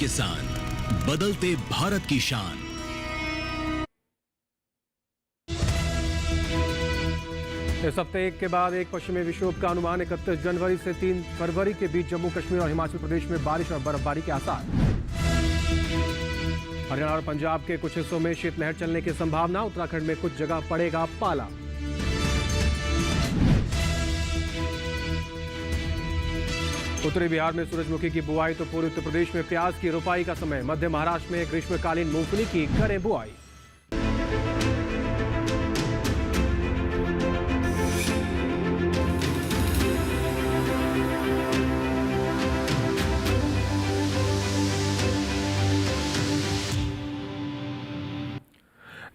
किसान, बदलते भारत की शान। इस हफ्ते एक के बाद एक पश्चिमी विक्षोभ का अनुमान। 31 जनवरी से 3 फरवरी के बीच जम्मू कश्मीर और हिमाचल प्रदेश में बारिश और बर्फबारी के आसार। हरियाणा और पंजाब के कुछ हिस्सों में शीतलहर चलने की संभावना। उत्तराखंड में कुछ जगह पड़ेगा पाला। उत्तरी बिहार में सूरजमुखी की बुआई तो पूर्वी उत्तर प्रदेश में प्याज की रोपाई का समय। मध्य महाराष्ट्र में ग्रीष्मकालीन मूंगफली की करें बुआई।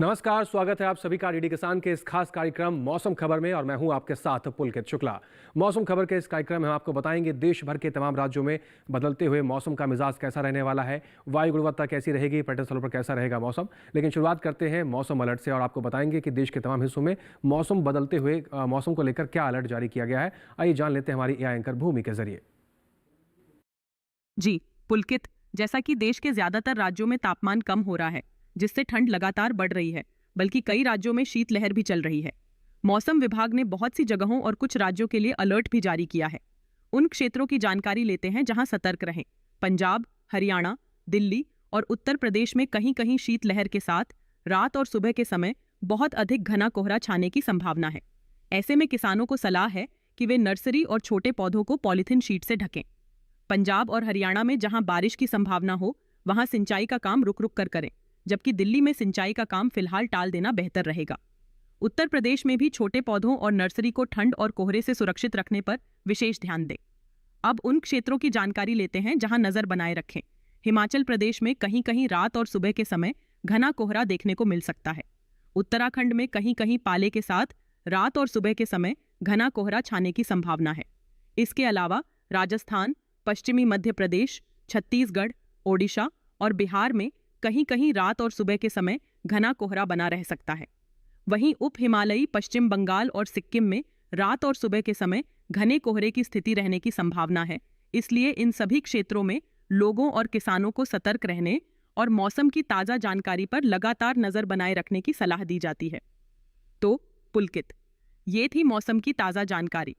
नमस्कार, स्वागत है आप सभी का डीडी किसान के इस खास कार्यक्रम मौसम खबर में और मैं हूं आपके साथ पुलकित शुक्ला। मौसम खबर के इस कार्यक्रम में हम आपको बताएंगे देश भर के तमाम राज्यों में बदलते हुए मौसम का मिजाज कैसा रहने वाला है, वायु गुणवत्ता कैसी रहेगी, पर्यटन स्थलों पर कैसा रहेगा मौसम। लेकिन शुरुआत करते हैं मौसम अलर्ट से और आपको बताएंगे कि देश के तमाम हिस्सों में मौसम बदलते हुए मौसम को लेकर क्या अलर्ट जारी किया गया है। आइए जान लेते हैं हमारी एआई एंकर भूमि के जरिए। जी पुलकित, जैसा कि देश के ज्यादातर राज्यों में तापमान कम हो रहा है, जिससे ठंड लगातार बढ़ रही है, बल्कि कई राज्यों में शीतलहर भी चल रही है। मौसम विभाग ने बहुत सी जगहों और कुछ राज्यों के लिए अलर्ट भी जारी किया है। उन क्षेत्रों की जानकारी लेते हैं जहां सतर्क रहें। पंजाब, हरियाणा, दिल्ली और उत्तर प्रदेश में कहीं कहीं शीतलहर के साथ रात और सुबह के समय बहुत अधिक घना कोहरा छाने की संभावना है। ऐसे में किसानों को सलाह है कि वे नर्सरी और छोटे पौधों को पॉलीथीन शीट से ढकें। पंजाब और हरियाणा में जहां बारिश की संभावना हो वहां सिंचाई का काम रुक रुक कर करें, जबकि दिल्ली में सिंचाई का काम फिलहाल टाल देना बेहतर रहेगा। उत्तर प्रदेश में भी छोटे पौधों और नर्सरी को ठंड और कोहरे से सुरक्षित रखने पर विशेष ध्यान दें। अब उन क्षेत्रों की जानकारी लेते हैं जहां नजर बनाए रखें। हिमाचल प्रदेश में कहीं कहीं रात और सुबह के समय घना कोहरा देखने को मिल सकता है। उत्तराखंड में कहीं कहीं पाले के साथ रात और सुबह के समय घना कोहरा छाने की संभावना है। इसके अलावा राजस्थान, पश्चिमी मध्य प्रदेश, छत्तीसगढ़, ओडिशा और बिहार में कहीं कहीं रात और सुबह के समय घना कोहरा बना रह सकता है। वहीं उप हिमालयी पश्चिम बंगाल और सिक्किम में रात और सुबह के समय घने कोहरे की स्थिति रहने की संभावना है। इसलिए इन सभी क्षेत्रों में लोगों और किसानों को सतर्क रहने और मौसम की ताज़ा जानकारी पर लगातार नजर बनाए रखने की सलाह दी जाती है। तो पुलकित, ये थी मौसम की ताज़ा जानकारी।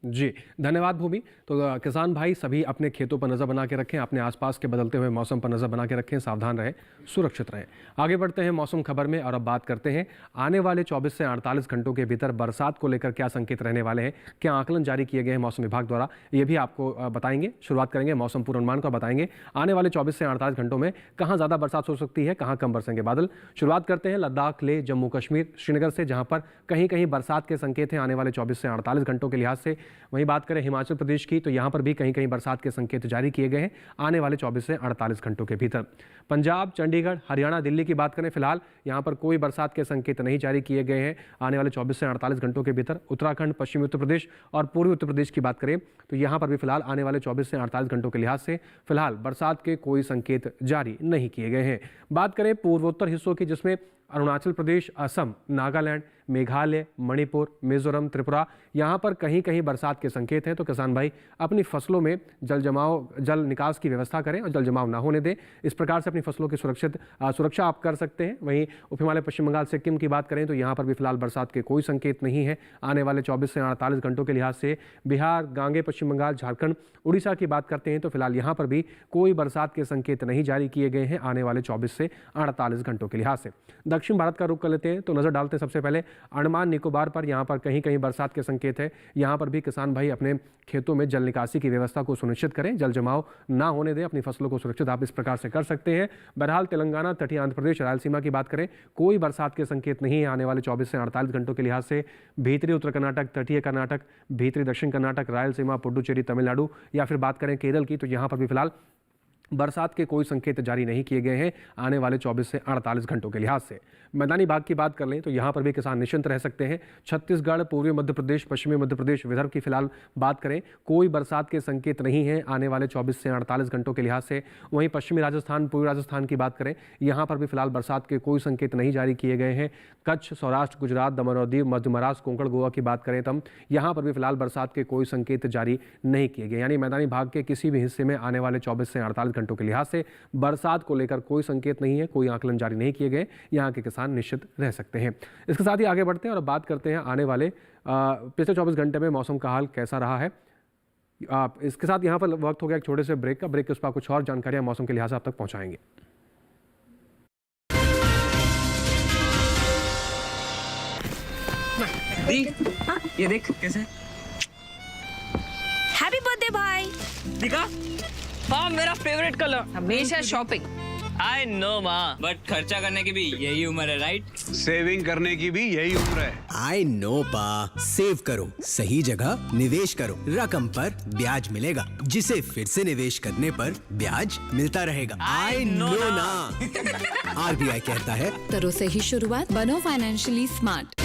जी धन्यवाद भूमि। तो किसान भाई सभी अपने खेतों पर नज़र बना के रखें, अपने आसपास के बदलते हुए मौसम पर नज़र बना के रखें, सावधान रहें, सुरक्षित रहें। आगे बढ़ते हैं मौसम खबर में और अब बात करते हैं आने वाले 24 से 48 घंटों के भीतर बरसात को लेकर क्या संकेत रहने वाले हैं, क्या आकलन जारी किए गए हैं मौसम विभाग द्वारा, ये भी आपको बताएंगे। शुरुआत करेंगे मौसम पूर्वानुमान का, बताएंगे आने वाले 24 से 48 घंटों में कहाँ ज़्यादा बरसात हो सकती है, कहाँ कम बरसेंगे बादल। शुरुआत करते हैं लद्दाख, लेह, जम्मू कश्मीर, श्रीनगर से, जहाँ पर कहीं कहीं बरसात के संकेत हैं आने वाले 24 से 48 घंटों के लिहाज से। वहीं बात करें हिमाचल प्रदेश की तो यहां पर भी कहीं कहीं बरसात के संकेत जारी किए गए हैं आने वाले 24 से 48 घंटों के भीतर। पंजाब, चंडीगढ़, हरियाणा, दिल्ली की बात करें, फिलहाल यहां पर कोई बरसात के संकेत नहीं जारी किए गए हैं आने वाले 24 से 48 घंटों के भीतर। उत्तराखंड, पश्चिमी उत्तर प्रदेश और पूर्वी उत्तर प्रदेश की बात करें तो यहां पर भी फिलहाल आने वाले 24 से 48 घंटों के लिहाज से फिलहाल बरसात के कोई संकेत जारी नहीं किए गए हैं। बात करें पूर्वोत्तर हिस्सों की, जिसमें अरुणाचल प्रदेश, असम, नागालैंड, मेघालय, मणिपुर, मिजोरम, त्रिपुरा, यहाँ पर कहीं कहीं बरसात के संकेत हैं। तो किसान भाई अपनी फसलों में जल निकास की व्यवस्था करें और जल जमाव ना होने दें। इस प्रकार से अपनी फसलों की सुरक्षा आप कर सकते हैं। वहीं उप हिमालय पश्चिम बंगाल, सिक्किम की बात करें तो यहाँ पर भी फिलहाल बरसात के कोई संकेत नहीं है आने वाले 24 से 48 घंटों के लिहाज से। बिहार, गांगे, पश्चिम बंगाल, झारखंड, उड़ीसा की बात करते हैं तो फिलहाल यहाँ पर भी कोई बरसात के संकेत नहीं जारी किए गए हैं आने वाले 24 से 48 घंटों के लिहाज से। दक्षिण भारत का रुख कर लेते हैं तो नजर डालते हैं सबसे पहले अंडमान निकोबार पर। यहाँ पर कहीं कहीं बरसात के संकेत है। यहाँ पर भी किसान भाई अपने खेतों में जल निकासी की व्यवस्था को सुनिश्चित करें, जल जमाव ना होने दें, अपनी फसलों को सुरक्षित आप इस प्रकार से कर सकते हैं। बहरहाल तेलंगाना, तटीय आंध्र प्रदेश, रायलसीमा की बात करें, कोई बरसात के संकेत नहीं है आने वाले 24 से 48 घंटों के लिहाज से। भीतरी उत्तर कर्नाटक, तटीय कर्नाटक, भीतरी दक्षिण कर्नाटक, रायलसीमा, पुडुचेरी, तमिलनाडु या फिर बात करें केरल की तो यहाँ पर भी फिलहाल बरसात के कोई संकेत जारी नहीं किए गए हैं आने वाले 24 से 48 घंटों के लिहाज से। मैदानी भाग की बात कर लें तो यहाँ पर भी किसान निश्चिंत रह सकते हैं। छत्तीसगढ़, पूर्वी मध्य प्रदेश, पश्चिमी मध्य प्रदेश, विदर्भ की फिलहाल बात करें, कोई बरसात के संकेत नहीं है आने वाले 24 से 48 घंटों के लिहाज से। वहीं पश्चिमी राजस्थान, पूर्वी राजस्थान की बात करें, यहाँ पर भी फिलहाल बरसात के कोई संकेत नहीं जारी किए गए हैं। कच्छ, सौराष्ट्र, गुजरात, दमन और दीव, मध्य महाराष्ट्र, कोंकण, गोवा की बात करें तब यहाँ पर भी फिलहाल बरसात के कोई संकेत जारी नहीं किए गए। यानी मैदानी भाग के किसी भी हिस्से में आने वाले 24 से 48 घंटों के लिहाज से बरसात को लेकर कोई संकेत नहीं है, कोई आकलन जारी नहीं किए गए। यहाँ के किसान निश्चित रह सकते हैं। इसके साथ ही आगे बढ़ते हैं और बात करते हैं आने वाले पिछले 24 घंटे में मौसम का हाल कैसा रहा है। इसके साथ यहाँ पर वक्त हो गया एक छोटे से ब्रेक का। ब्रेक के उस पर कुछ और जानकारियां मौसम के लिहाज से आप तक पहुंचाएंगे। ये देख कैसे। हैप्पी बर्थडे भाई। दिखा। हाँ, मेरा फेवरेट कलर। हमेशा शॉपिंग। आई नो माँ, बट खर्चा करने की भी यही उम्र है, राइट? सेविंग करने की भी यही उम्र है। आई नो पा, सेव करो, सही जगह निवेश करो, रकम पर ब्याज मिलेगा, जिसे फिर से निवेश करने पर ब्याज मिलता रहेगा। आई नो ना। आरबीआई कहता है, करो सही शुरुआत, बनो फाइनेंशियली स्मार्ट।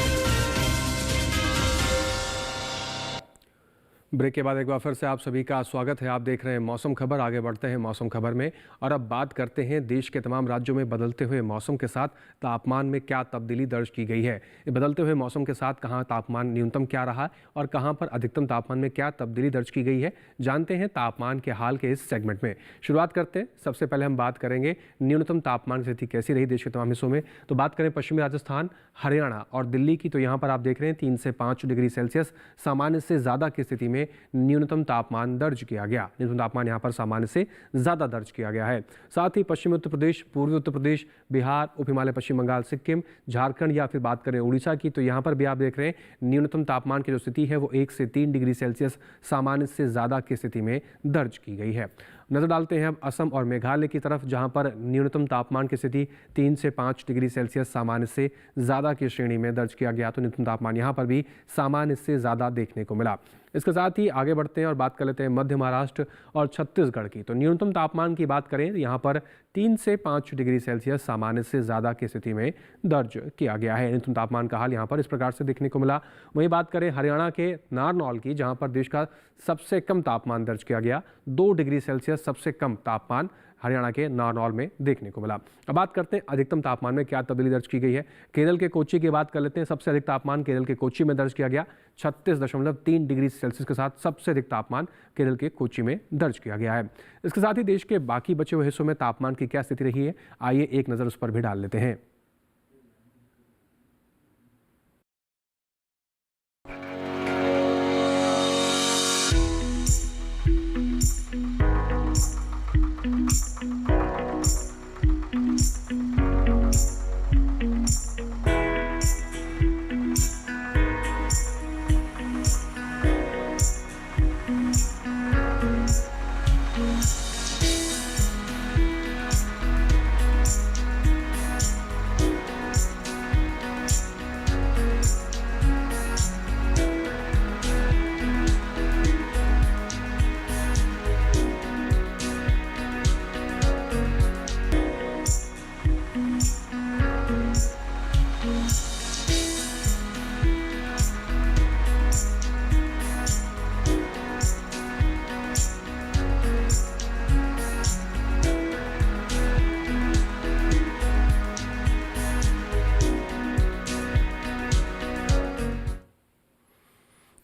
ब्रेक के बाद एक बार फिर से आप सभी का स्वागत है। आप देख रहे हैं मौसम खबर। आगे बढ़ते हैं मौसम खबर में और अब बात करते हैं देश के तमाम राज्यों में बदलते हुए मौसम के साथ तापमान में क्या तब्दीली दर्ज की गई है। ये बदलते हुए मौसम के साथ कहाँ तापमान न्यूनतम क्या रहा और कहाँ पर अधिकतम तापमान में क्या तब्दीली दर्ज की गई है, जानते हैं तापमान के हाल के इस सेगमेंट में। शुरुआत करते हैं। सबसे पहले हम बात करेंगे न्यूनतम तापमान की स्थिति कैसी रही देश के तमाम हिस्सों में। तो बात करें पश्चिमी राजस्थान, हरियाणा और दिल्ली की, तो यहाँ पर आप देख रहे हैं 3 से 5 डिग्री सेल्सियस सामान्य से ज़्यादा की स्थिति में न्यूनतम तापमान दर्ज किया गया। न्यूनतम तापमान यहाँ पर सामान्य से ज़्यादा दर्ज किया गया है। साथ ही पश्चिमी उत्तर प्रदेश, पूर्वी उत्तर प्रदेश, बिहार, उप हिमालय, पश्चिम बंगाल, सिक्किम, झारखंड या फिर बात करें उड़ीसा की, तो यहाँ पर भी आप देख रहे हैं न्यूनतम तापमान की जो स्थिति है वो 1 से 3 डिग्री सेल्सियस सामान्य से ज़्यादा की स्थिति में दर्ज की गई है। नजर डालते हैं अब असम और मेघालय की तरफ, जहां पर न्यूनतम तापमान की स्थिति 3 से 5 डिग्री सेल्सियस सामान्य से ज़्यादा की श्रेणी में दर्ज किया गया। तो न्यूनतम तापमान यहां पर भी सामान्य से ज़्यादा देखने को मिला। इसके साथ ही आगे बढ़ते हैं और बात कर लेते हैं मध्य महाराष्ट्र और छत्तीसगढ़ की। तो न्यूनतम तापमान की बात करें, यहाँ पर 3 से 5 डिग्री सेल्सियस सामान्य से ज़्यादा की स्थिति में दर्ज किया गया है। न्यूनतम तापमान का हाल यहाँ पर इस प्रकार से देखने को मिला। वहीं बात करें हरियाणा के नारनौल की, जहाँ पर देश का सबसे कम तापमान दर्ज किया गया, 2 डिग्री सेल्सियस सबसे कम तापमान हरियाणा के नारनौल में देखने को मिला। अब बात करते हैं अधिकतम तापमान में क्या तब्दीली दर्ज की गई है। केरल के कोच्चि की बात कर लेते हैं। सबसे अधिक तापमान केरल के कोच्चि में दर्ज किया गया, 36.3 डिग्री सेल्सियस के साथ सबसे अधिक तापमान केरल के कोच्चि में दर्ज किया गया है। इसके साथ ही देश के बाकी बचे हुए हिस्सों में तापमान की क्या स्थिति रही है, आइए एक नज़र उस पर भी डाल लेते हैं।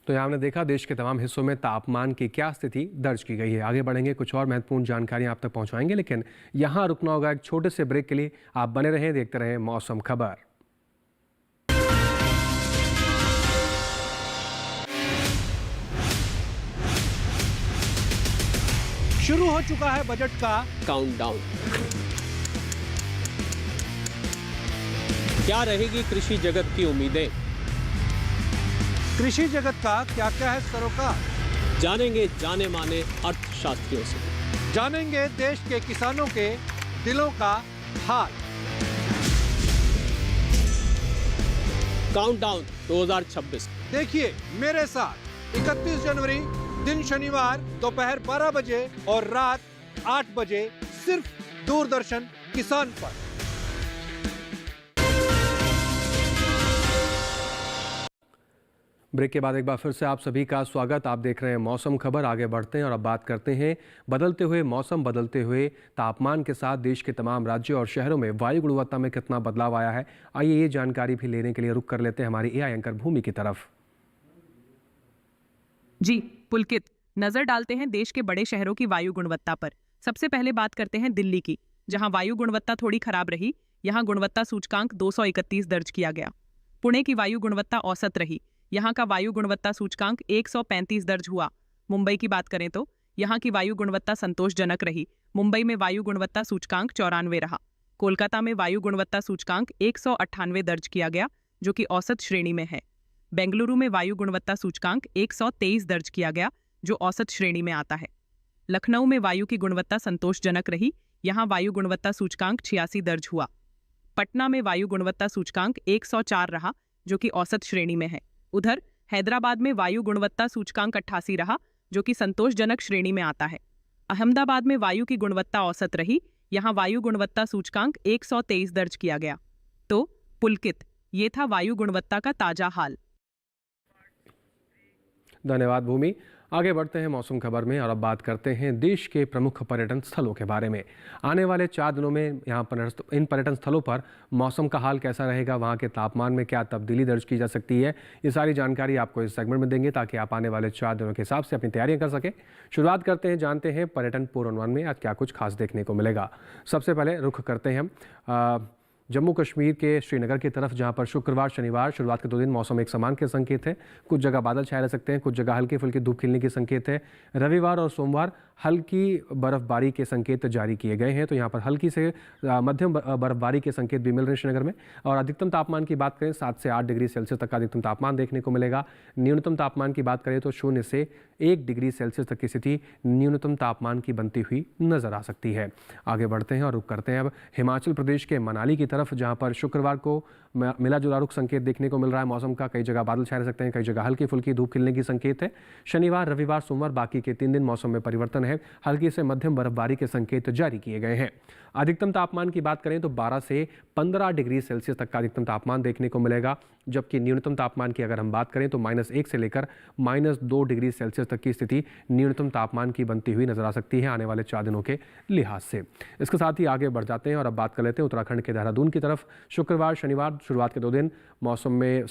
तो यहाँ हमने देखा देश के तमाम हिस्सों में तापमान की क्या स्थिति दर्ज की गई है। आगे बढ़ेंगे, कुछ और महत्वपूर्ण जानकारियाँ आप तक पहुँचाएंगे, लेकिन यहाँ रुकना होगा एक छोटे से ब्रेक के लिए। आप बने रहें, देखते रहें मौसम खबर। शुरू हो चुका है बजट का काउंटडाउन। क्या रहेगी कृषि जगत की उम्मीदें, कृषि जगत का क्या क्या है सरोकार, जानेंगे जाने माने अर्थशास्त्रियों से, जानेंगे देश के किसानों के दिलों का हाल। काउंटडाउन 2026। देखिए मेरे साथ 31 जनवरी दिन शनिवार दोपहर 12 बजे और रात 8 बजे सिर्फ दूरदर्शन किसान पर। ब्रेक के बाद एक बार फिर से आप सभी का स्वागत। आप देख रहे हैं मौसम खबर। आगे बढ़ते हैं और अब बात करते हैं बदलते हुए मौसम, बदलते हुए तापमान के साथ देश के तमाम राज्यों और शहरों में वायु गुणवत्ता में कितना बदलाव आया है। आइए ये जानकारी भी लेने के लिए रुक कर लेते हैं हमारी एआई एंकर भूमि की तरफ। जी पुलकित, नजर डालते हैं देश के बड़े शहरों की वायु गुणवत्ता पर। सबसे पहले बात करते हैं दिल्ली की, जहां वायु गुणवत्ता थोड़ी खराब रही। यहां गुणवत्ता सूचकांक 231 दर्ज किया गया। पुणे की वायु गुणवत्ता औसत रही। यहाँ का वायु गुणवत्ता सूचकांक 135 दर्ज हुआ। मुंबई की बात करें तो यहाँ की वायु गुणवत्ता संतोषजनक रही। मुंबई में वायु गुणवत्ता सूचकांक 94 रहा। कोलकाता में वायु गुणवत्ता सूचकांक 198 दर्ज किया गया, जो कि औसत श्रेणी में है। बेंगलुरु में वायु गुणवत्ता सूचकांक 123 दर्ज किया गया, जो औसत श्रेणी में आता है। लखनऊ में वायु की गुणवत्ता संतोषजनक रही। यहाँ वायु गुणवत्ता सूचकांक 86 दर्ज हुआ। पटना में वायु गुणवत्ता सूचकांक 104 रहा, जो कि औसत श्रेणी में है। उधर हैदराबाद में वायु गुणवत्ता सूचकांक 88 रहा, जो कि संतोषजनक श्रेणी में आता है। अहमदाबाद में वायु की गुणवत्ता औसत रही। यहाँ वायु गुणवत्ता सूचकांक 123 दर्ज किया गया। तो पुलकित, ये था वायु गुणवत्ता का ताजा हाल। धन्यवाद भूमि। आगे बढ़ते हैं मौसम खबर में और अब बात करते हैं देश के प्रमुख पर्यटन स्थलों के बारे में। आने वाले 4 दिनों में यहाँ पर इन पर्यटन स्थलों पर मौसम का हाल कैसा रहेगा, वहाँ के तापमान में क्या तब्दीली दर्ज की जा सकती है, ये सारी जानकारी आपको इस सेगमेंट में देंगे ताकि आप आने वाले 4 दिनों के हिसाब से अपनी तैयारियां कर सकें। शुरुआत करते हैं, जानते हैं पर्यटन पूर्वानुमान में आज क्या कुछ खास देखने को मिलेगा। सबसे पहले रुख करते हैं हम जम्मू कश्मीर के श्रीनगर की तरफ, जहां पर शुक्रवार शनिवार शुरुआत के 2 दिन मौसम एक समान के संकेत है। कुछ जगह बादल छाए रह सकते हैं, कुछ जगह हल्की फुल्की धूप खिलने के संकेत है। रविवार और सोमवार हल्की बर्फबारी के संकेत जारी किए गए हैं, तो यहाँ पर हल्की से मध्यम बर्फबारी के संकेत भी मिल रहे हैं श्रीनगर में। और अधिकतम तापमान की बात करें 7 से 8 डिग्री सेल्सियस तक का अधिकतम तापमान देखने को मिलेगा। न्यूनतम तापमान की बात करें तो 0 से 1 डिग्री सेल्सियस तक की स्थिति न्यूनतम तापमान की बनती हुई नजर आ सकती है। आगे बढ़ते हैं और रुक करते हैं अब हिमाचल प्रदेश के मनाली की तरफ, जहाँ पर शुक्रवार को मिला जुला रुख संकेत देखने को मिल रहा है मौसम का। कई जगह बादल छाए रह सकते हैं, कई जगह हल्की फुल्की धूप खिलने की संकेत है। शनिवार रविवार सोमवार बाकी के 3 दिन मौसम में परिवर्तन है। हल्की से मध्यम बर्फबारी के संकेत जारी किए गए हैं। अधिकतम तापमान की बात करें तो 12 से 15 डिग्री सेल्सियस तक का अधिकतम तापमान देखने को मिलेगा, जबकि न्यूनतम तापमान की अगर हम बात करें तो -1 से लेकर -2 डिग्री सेल्सियस तक की स्थिति न्यूनतम तापमान की बनती हुई नजर आ सकती है आने वाले 4 दिनों के लिहाज से। इसके साथ ही आगे बढ़ जाते हैं और अब बात कर लेते हैं उत्तराखंड के देहरादून की तरफ। शुक्रवार शनिवार शुरुआत के 2 दिन मौसम में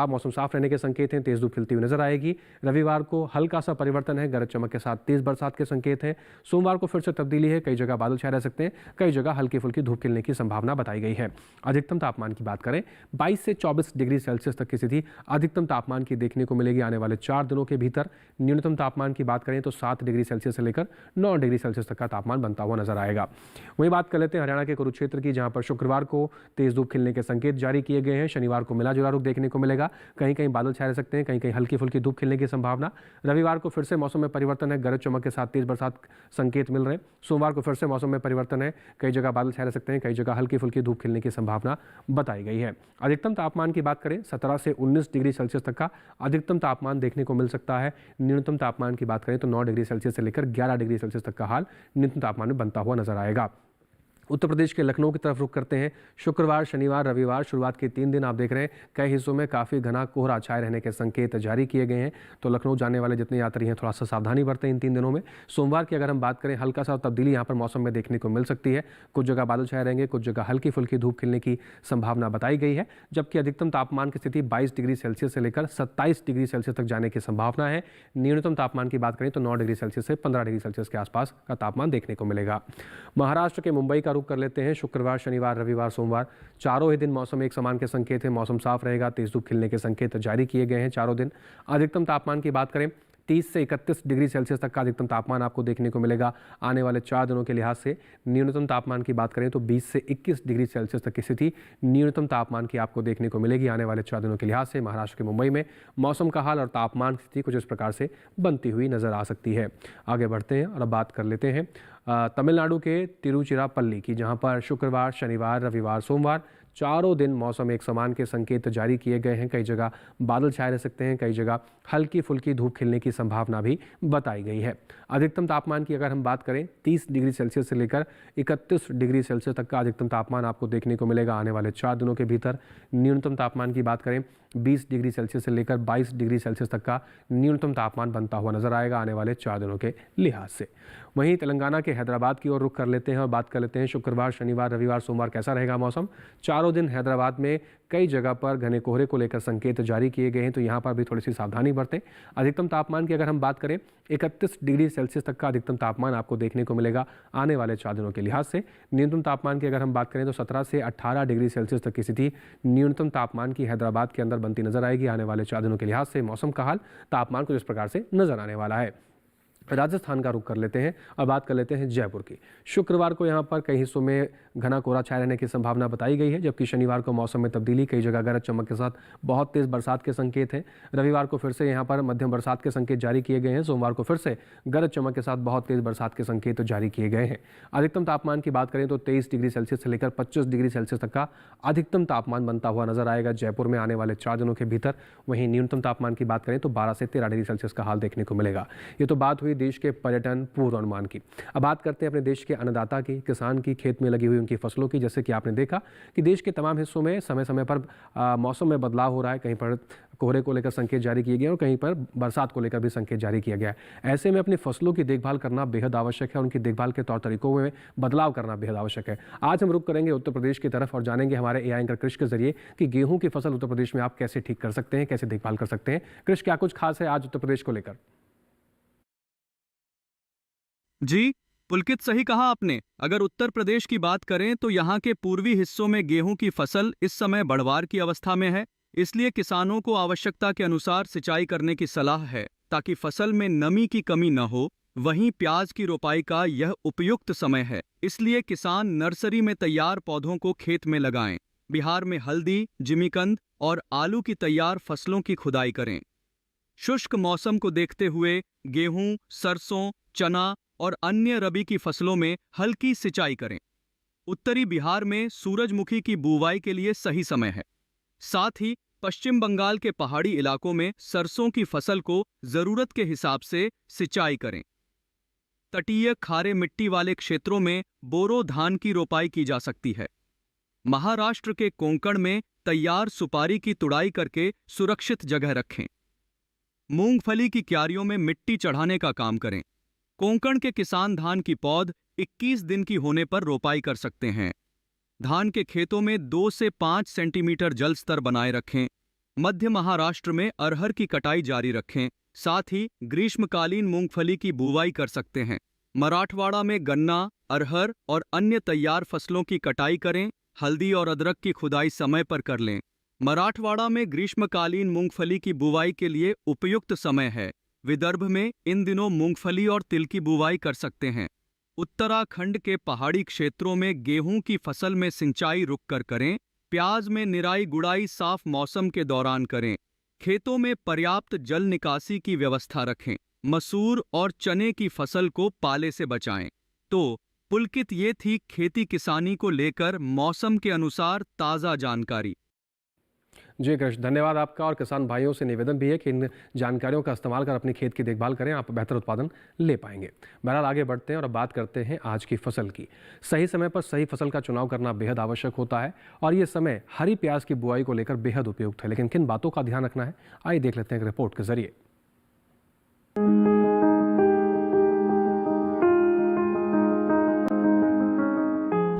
मौसम साफ रहने के संकेत हैं, तेज धूप खिलती हुई नजर आएगी। रविवार को हल्का सा परिवर्तन है, गरज चमक के साथ तेज बरसात के संकेत हैं। सोमवार को फिर से तब्दीली है, कई जगह बादल छाए रह सकते हैं, कई जगह हल्की फुल्की धूप खिलने की संभावना बताई गई है। अधिकतम तापमान की बात करें 22 से 24 डिग्री सेल्सियस तक की स्थिति अधिकतम तापमान की देखने को मिलेगी आने वाले 4 दिनों के भीतर। न्यूनतम तापमान की बात करें तो 7 डिग्री सेल्सियस से लेकर 9 डिग्री सेल्सियस तक का तापमान बनता हुआ नजर आएगा। वहीं बात कर लेते हैं हरियाणा के कुरुक्षेत्र की, जहां पर शुक्रवार को तेज धूप खिलने के संकेत जारी किए गए हैं। शनिवार को मिला जुला रुख देखने को मिलेगा, कहीं कहीं बादल छाए रह सकते हैं, कहीं कहीं हल्की फुल्की धूप खिलने की संभावना। रविवार को फिर से मौसम में परिवर्तन है, गरज चमक के साथ तेज बरसात संकेत मिल रहे हैं। सोमवार को फिर से मौसम में परिवर्तन है, कई जगह बादल छाए रह सकते हैं, कई जगह हल्की फुल्की धूप खिलने की संभावना बताई गई है। अधिकतम तापमान की बात करें 17 से 19 डिग्री सेल्सियस तक का अधिकतम तापमान देखने को मिल सकता है। न्यूनतम तापमान की बात करें तो 9 डिग्री सेल्सियस से लेकर 11 डिग्री सेल्सियस तक का हाल न्यूनतम तापमान में बनता हुआ नजर आएगा। उत्तर प्रदेश के लखनऊ की तरफ रुख करते हैं। शुक्रवार शनिवार रविवार शुरुआत के 3 दिन आप देख रहे हैं कई हिस्सों में काफ़ी घना कोहरा छाए रहने के संकेत जारी किए गए हैं, तो लखनऊ जाने वाले जितने यात्री हैं थोड़ा सा सावधानी बरतें इन 3 दिनों में। सोमवार की अगर हम बात करें हल्का सा तब्दीली यहाँ पर मौसम में देखने को मिल सकती है। कुछ जगह बादल छाए रहेंगे, कुछ जगह हल्की फुल्की धूप खिलने की संभावना बताई गई है, जबकि अधिकतम तापमान की स्थिति 22 डिग्री सेल्सियस से लेकर 27 डिग्री सेल्सियस तक जाने की संभावना है। न्यूनतम तापमान की बात करें तो 9 डिग्री सेल्सियस से 15 डिग्री सेल्सियस के आसपास का तापमान देखने को मिलेगा। महाराष्ट्र के मुंबई का रुख कर लेते हैं। शुक्रवार शनिवार रविवार सोमवार चारों ही दिन मौसम एक समान के संकेत है, मौसम साफ रहेगा, तेज धूप खिलने के संकेत जारी किए गए हैं चारों दिन। अधिकतम तापमान की बात करें 30 से 31 डिग्री सेल्सियस तक का अधिकतम तापमान आपको देखने को मिलेगा आने वाले 4 दिनों के लिहाज से। न्यूनतम तापमान की बात करें तो 20 से 21 डिग्री सेल्सियस तक की स्थिति न्यूनतम तापमान की आपको देखने को मिलेगी आने वाले 4 दिनों के लिहाज से। महाराष्ट्र के मुंबई में मौसम का हाल और तापमान की स्थिति कुछ इस प्रकार से बनती हुई नजर आ सकती है। आगे बढ़ते हैं और अब बात कर लेते हैं तमिलनाडु के तिरुचिरापल्ली की, जहां पर शुक्रवार शनिवार रविवार सोमवार चारों दिन मौसम एक समान के संकेत जारी किए गए हैं। कई जगह बादल छाए रह सकते हैं, कई जगह हल्की फुल्की धूप खिलने की संभावना भी बताई गई है। अधिकतम तापमान की अगर हम बात करें 30 डिग्री सेल्सियस से लेकर 31 डिग्री सेल्सियस तक का अधिकतम तापमान आपको देखने को मिलेगा आने वाले 4 दिनों के भीतर। न्यूनतम तापमान की बात करें 20 डिग्री सेल्सियस से लेकर 22 डिग्री सेल्सियस तक का न्यूनतम तापमान बनता हुआ नजर आएगा आने वाले 4 दिनों के लिहाज से। वहीं तेलंगाना के हैदराबाद की ओर रुख कर लेते हैं और बात कर लेते हैं शुक्रवार, शनिवार, रविवार, सोमवार कैसा रहेगा मौसम। चारों दिन हैदराबाद में कई जगह पर घने कोहरे को लेकर संकेत जारी किए गए हैं, तो यहाँ पर भी थोड़ी सी सावधानी बरतें। अधिकतम तापमान की अगर हम बात करें 31 डिग्री सेल्सियस तक का अधिकतम तापमान आपको देखने को मिलेगा आने वाले 4 दिनों के लिहाज से। न्यूनतम तापमान की अगर हम बात करें तो 17 से 18 डिग्री सेल्सियस तक की स्थिति न्यूनतम तापमान की हैदराबाद के अंदर बनती नजर आएगी आने वाले 4 दिनों के लिहाज से। मौसम का हाल तापमान कुछ इस प्रकार से नजर आने वाला है। राजस्थान का रुख कर लेते हैं और बात कर लेते हैं जयपुर की। शुक्रवार को यहाँ पर कई हिस्सों में घना कोहरा छाए रहने की संभावना बताई गई है, जबकि शनिवार को मौसम में तब्दीली, कई जगह गरज चमक के साथ बहुत तेज बरसात के संकेत हैं। रविवार को फिर से यहाँ पर मध्यम बरसात के संकेत जारी किए गए हैं। सोमवार को फिर से गरज चमक के साथ बहुत तेज बरसात के संकेत जारी किए गए हैं। अधिकतम तापमान की बात करें तो 23 डिग्री सेल्सियस से लेकर 25 डिग्री सेल्सियस तक का अधिकतम तापमान बनता हुआ नजर आएगा जयपुर में आने वाले 4 दिनों के भीतर। वहीं न्यूनतम तापमान की बात करें तो 12 से 13 डिग्री सेल्सियस का हाल देखने को मिलेगा। ये तो बात हुई देश के पर्यटन पूर्वानुमान की। अब बात करते हैं अपने देश के अन्नदाता की, किसान की, खेत में लगी हुई उनकी फसलों की। जैसे कि आपने देखा कि देश के तमाम हिस्सों में समय समय पर मौसम में बदलाव हो रहा है। कहीं पर कोहरे को लेकर संकेत जारी किए गए और कहीं पर बरसात को लेकर भी संकेत जारी किया गया है। ऐसे में अपनी फसलों की देखभाल करना बेहद आवश्यक है, उनकी देखभाल के तौर तरीकों में बदलाव करना बेहद आवश्यक है। आज हम रुख करेंगे उत्तर प्रदेश की तरफ और जानेंगे हमारे एआई एंकर कृष के जरिए कि गेहूं की फसल उत्तर प्रदेश में आप कैसे ठीक कर सकते हैं, कैसे देखभाल कर सकते हैं। कृष, क्या कुछ खास है आज उत्तर प्रदेश को लेकर? जी पुलकित, सही कहा आपने। अगर उत्तर प्रदेश की बात करें तो यहाँ के पूर्वी हिस्सों में गेहूं की फसल इस समय बढ़वार की अवस्था में है, इसलिए किसानों को आवश्यकता के अनुसार सिंचाई करने की सलाह है ताकि फसल में नमी की कमी न हो। वहीं प्याज की रोपाई का यह उपयुक्त समय है, इसलिए किसान नर्सरी में तैयार पौधों को खेत में लगाएं। बिहार में हल्दी, जिमीकंद और आलू की तैयार फसलों की खुदाई करें। शुष्क मौसम को देखते हुए गेहूं, सरसों, चना और अन्य रबी की फसलों में हल्की सिंचाई करें। उत्तरी बिहार में सूरजमुखी की बुवाई के लिए सही समय है। साथ ही पश्चिम बंगाल के पहाड़ी इलाकों में सरसों की फसल को जरूरत के हिसाब से सिंचाई करें। तटीय खारे मिट्टी वाले क्षेत्रों में बोरो धान की रोपाई की जा सकती है। महाराष्ट्र के कोंकण में तैयार सुपारी की तुड़ाई करके सुरक्षित जगह रखें। मूंगफली की क्यारियों में मिट्टी चढ़ाने का काम करें। कोंकण के किसान धान की पौध 21 दिन की होने पर रोपाई कर सकते हैं। धान के खेतों में 2 से 5 सेंटीमीटर जल स्तर बनाए रखें। मध्य महाराष्ट्र में अरहर की कटाई जारी रखें। साथ ही ग्रीष्मकालीन मूंगफली की बुवाई कर सकते हैं। मराठवाड़ा में गन्ना, अरहर और अन्य तैयार फसलों की कटाई करें। हल्दी और अदरक की खुदाई समय पर कर लें। मराठवाड़ा में ग्रीष्मकालीन मूंगफली की बुवाई के लिए उपयुक्त समय है। विदर्भ में इन दिनों मूंगफली और तिल की बुवाई कर सकते हैं। उत्तराखंड के पहाड़ी क्षेत्रों में गेहूं की फसल में सिंचाई रुक कर करें। प्याज में निराई गुड़ाई साफ मौसम के दौरान करें। खेतों में पर्याप्त जल निकासी की व्यवस्था रखें। मसूर और चने की फसल को पाले से बचाएं। तो पुलकित, ये थी खेती किसानी को लेकर मौसम के अनुसार ताज़ा जानकारी। जी कृष्ण, धन्यवाद आपका। और किसान भाइयों से निवेदन भी है कि इन जानकारियों का इस्तेमाल कर अपनी खेत की देखभाल करें, आप बेहतर उत्पादन ले पाएंगे। बहरहाल आगे बढ़ते हैं और अब बात करते हैं आज की फसल की। सही समय पर सही फसल का चुनाव करना बेहद आवश्यक होता है और ये समय हरी प्याज की बुआई को लेकर बेहद उपयुक्त है। लेकिन किन बातों का ध्यान रखना है, आइए देख लेते हैं एक रिपोर्ट के जरिए।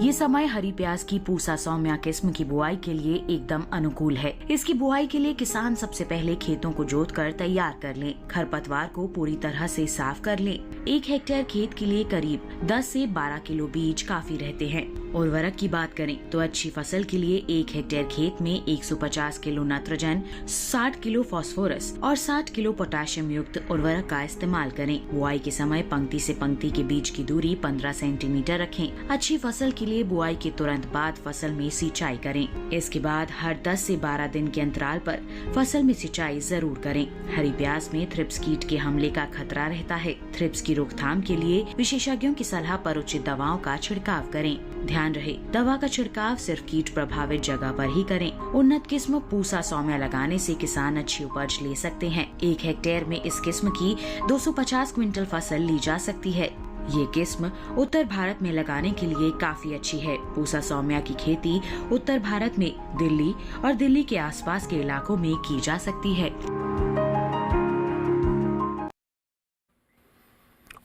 ये समय हरी प्याज की पूसा सौम्या किस्म की बुआई के लिए एकदम अनुकूल है। इसकी बुआई के लिए किसान सबसे पहले खेतों को जोतकर तैयार कर लें। खरपतवार को पूरी तरह से साफ कर लें। 1 हेक्टेयर खेत के लिए करीब 10 से 12 किलो बीज काफी रहते हैं। उर्वरक की बात करें तो अच्छी फसल के लिए 1 हेक्टेयर खेत में 150 किलो नाइट्रोजन, 60 किलो फास्फोरस और 60 किलो पोटेशियम युक्त उर्वरक का इस्तेमाल करें। बुआई के समय पंक्ति से पंक्ति के बीच की दूरी 15 सेंटीमीटर रखें। अच्छी फसल के लिए बुआई के तुरंत बाद फसल में सिंचाई करें। इसके बाद हर 10 से 12 दिन के अंतराल पर फसल में सिंचाई जरूर करें। हरी प्याज में थ्रिप्स कीट के हमले का खतरा रहता है। थ्रिप्स की रोकथाम के लिए विशेषज्ञों की सलाह पर उचित दवाओं का छिड़काव करें। ध्यान रहे दवा का छिड़काव सिर्फ कीट प्रभावित जगह पर ही करें। उन्नत किस्म पूसा सौम्या लगाने से किसान अच्छी उपज ले सकते हैं। 1 हेक्टेयर में इस किस्म की 250 क्विंटल फसल ली जा सकती है। ये किस्म उत्तर भारत में लगाने के लिए काफी अच्छी है। पूसा सौम्या की खेती उत्तर भारत में दिल्ली और दिल्ली के आसपास के इलाकों में की जा सकती है।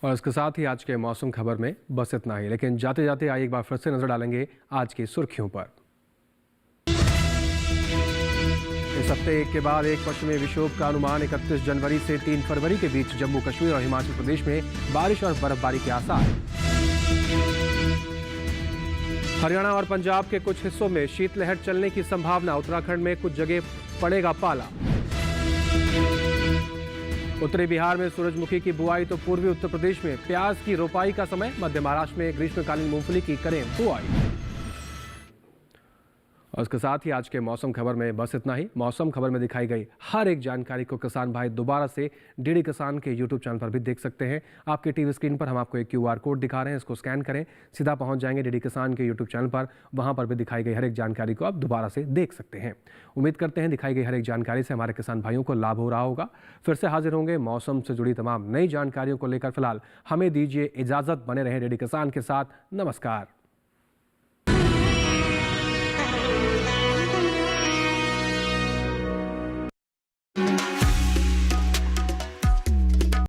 और इसके साथ ही आज के मौसम खबर में बस इतना ही, लेकिन जाते जाते आइए एक बार फिर से नजर डालेंगे आज की सुर्खियों पर। इस हफ्ते एक के बाद एक पश्चिमी विक्षोभ का अनुमान। 31 जनवरी से 3 फरवरी के बीच जम्मू कश्मीर और हिमाचल प्रदेश में बारिश और बर्फबारी के आसार। हरियाणा और पंजाब के कुछ हिस्सों में शीतलहर चलने की संभावना। उत्तराखंड में कुछ जगह पड़ेगा पाला। उत्तरी बिहार में सूरजमुखी की बुआई तो पूर्वी उत्तर प्रदेश में प्याज की रोपाई का समय। मध्य महाराष्ट्र में ग्रीष्मकालीन मूंगफली की करें बुआई। और इसके साथ ही आज के मौसम खबर में बस इतना ही। मौसम खबर में दिखाई गई हर एक जानकारी को किसान भाई दोबारा से डीडी किसान के यूट्यूब चैनल पर भी देख सकते हैं। आपके टीवी स्क्रीन पर हम आपको एक QR कोड दिखा रहे हैं, इसको स्कैन करें, सीधा पहुंच जाएंगे डीडी किसान के यूट्यूब चैनल पर। वहां पर भी दिखाई गई हर एक जानकारी को आप दोबारा से देख सकते हैं। उम्मीद करते हैं दिखाई गई हर एक जानकारी से हमारे किसान भाइयों को लाभ हो रहा होगा। फिर से हाजिर होंगे मौसम से जुड़ी तमाम नई जानकारियों को लेकर। फिलहाल हमें दीजिए इजाजत, बने रहे डीडी किसान के साथ। नमस्कार।